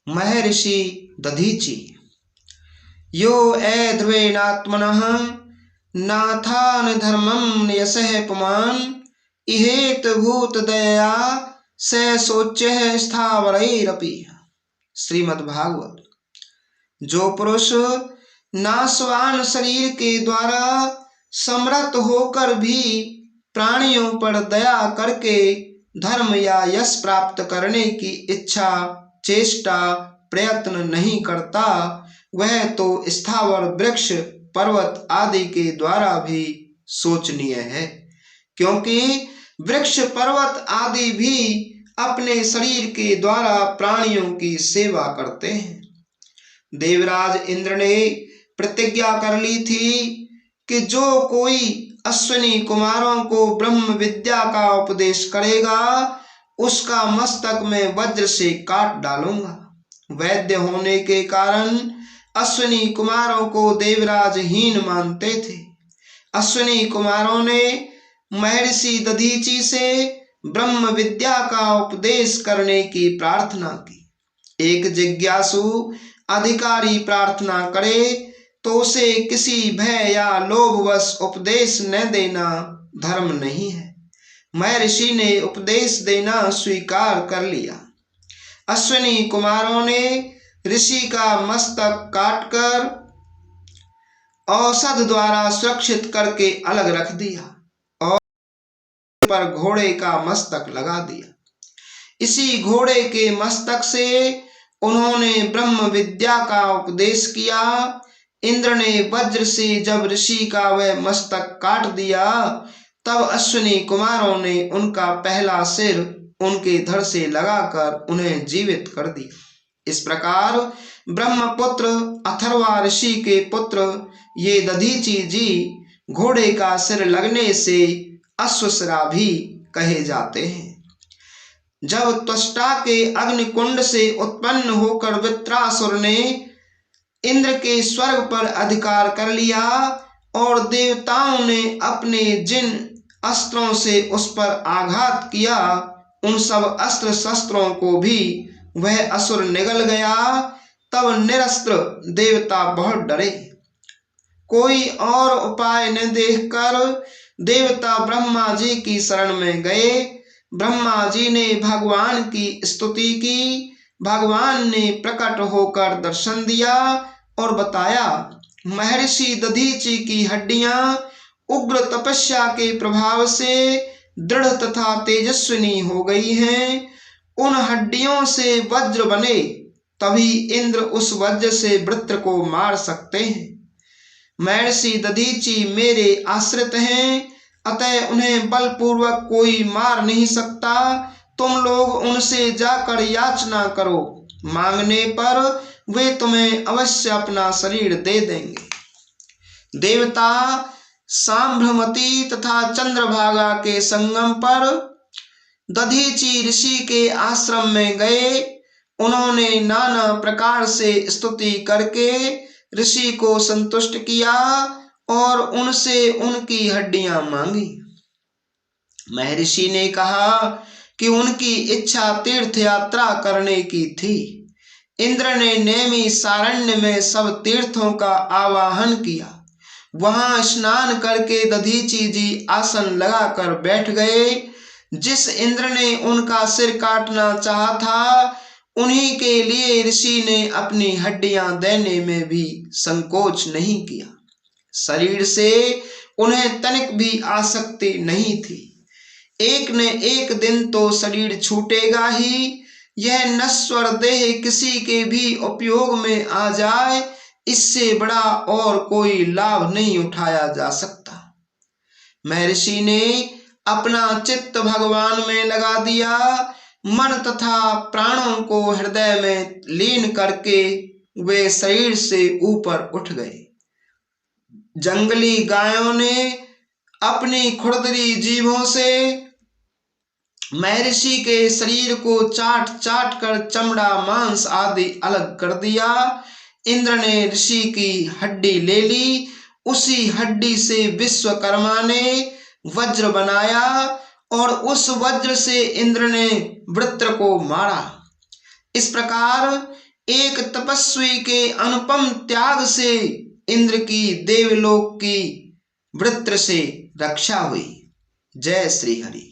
महर्षि दधीचि। यो ध्रुवेणात्मनः नाथान धर्मं यशः पुमान् इहेत भूत दया स शोच्यः स्थावरैरपि। श्रीमद्भागवत। जो पुरुष नाशवान शरीर के द्वारा समर्थ होकर भी प्राणियों पर दया करके धर्म या यश प्राप्त करने की इच्छा, चेष्टा, प्रयत्न नहीं करता, वह तो स्थावर वृक्ष, पर्वत आदि के द्वारा भी शोचनीय है, क्योंकि वृक्ष, पर्वत आदि भी अपने शरीर के द्वारा प्राणियों की सेवा करते हैं। देवराज इंद्र ने प्रतिज्ञा कर ली थी कि जो कोई अश्विनी कुमारों को ब्रह्म विद्या का उपदेश करेगा उसका मस्तक में वज्र से काट डालूंगा। वैद्य होने के कारण अश्विनी कुमारों को देवराज हीन मानते थे। अश्विनी कुमारों ने महर्षि दधीचि से ब्रह्म विद्या का उपदेश करने की प्रार्थना की। एक जिज्ञासु अधिकारी प्रार्थना करे तो उसे किसी भय या लोभवश उपदेश न देना धर्म नहीं है। महर्षि ने उपदेश देना स्वीकार कर लिया। अश्विनी कुमारों ने ऋषि का मस्तक काटकर औषध द्वारा सुरक्षित करके अलग रख दिया और पर घोड़े का मस्तक लगा दिया। इसी घोड़े के मस्तक से उन्होंने ब्रह्म विद्या का उपदेश किया। इंद्र ने वज्र से जब ऋषि का वह मस्तक काट दिया तब अश्विनी कुमारों ने उनका पहला सिर उनके धड़ से लगाकर उन्हें जीवित कर दिया। इस प्रकार ब्रह्मपुत्र अथर्वा ऋषि के पुत्र ये दधीचि जी घोड़े का सिर लगने से अश्वसरा भी कहे जाते हैं। जब त्वष्टा के अग्निकुंड से उत्पन्न होकर वृत्रासुर ने इंद्र के स्वर्ग पर अधिकार कर लिया और देवताओं ने अपने जिन अस्त्रों से उस पर आघात किया उन सब अस्त्र शस्त्रों को भी वह असुर निगल गया, तब निरस्त्र देवता बहुत डरे। कोई और उपाय न देखकर देवता ब्रह्मा जी की शरण में गए। ब्रह्मा जी ने भगवान की स्तुति की। भगवान ने प्रकट होकर दर्शन दिया और बताया, महर्षि दधीचि की हड्डियां उग्र तपस्या के प्रभाव से दृढ़ तथा तेजस्विनी हो गई हैं। उन हड्डियों से वज्र बने, तभी इंद्र उस वज्र से वृत्र को मार सकते हैं। महर्षि दधीचि मेरे आश्रित हैं, अतः उन्हें बलपूर्वक कोई मार नहीं सकता। तुम लोग उनसे जाकर याचना करो, मांगने पर वे तुम्हें अवश्य अपना शरीर दे देंगे। देवता सांभ्रमती तथा चंद्रभागा के संगम पर दधीचि ऋषि के आश्रम में गए। उन्होंने नाना प्रकार से स्तुति करके ऋषि को संतुष्ट किया और उनसे उनकी हड्डियां मांगी। महर्षि ने कहा कि उनकी इच्छा तीर्थ यात्रा करने की थी। इंद्र ने नेमि सारण्य में सब तीर्थों का आवाहन किया। वहां स्नान करके दधीचि जी आसन लगाकर बैठ गए। जिस इंद्र ने उनका सिर काटना चाहा था उन्हीं के लिए ऋषि ने अपनी हड्डियां देने में भी संकोच नहीं किया। शरीर से उन्हें तनिक भी आसक्ति नहीं थी। एक न एक दिन तो शरीर छूटेगा ही। यह नश्वर देह किसी के भी उपयोग में आ जाए, इससे बड़ा और कोई लाभ नहीं उठाया जा सकता। महर्षि ने अपना चित्त भगवान में लगा दिया। मन तथा प्राणों को हृदय में लीन करके वे शरीर से ऊपर उठ गए। जंगली गायों ने अपनी खुरदरी जीभों से महर्षि के शरीर को चाट चाट कर चमड़ा, मांस आदि अलग कर दिया। इंद्र ने ऋषि की हड्डी ले ली। उसी हड्डी से विश्वकर्मा ने वज्र बनाया और उस वज्र से इंद्र ने वृत्र को मारा। इस प्रकार एक तपस्वी के अनुपम त्याग से इंद्र की देवलोक की वृत्र से रक्षा हुई। जय श्री हरि।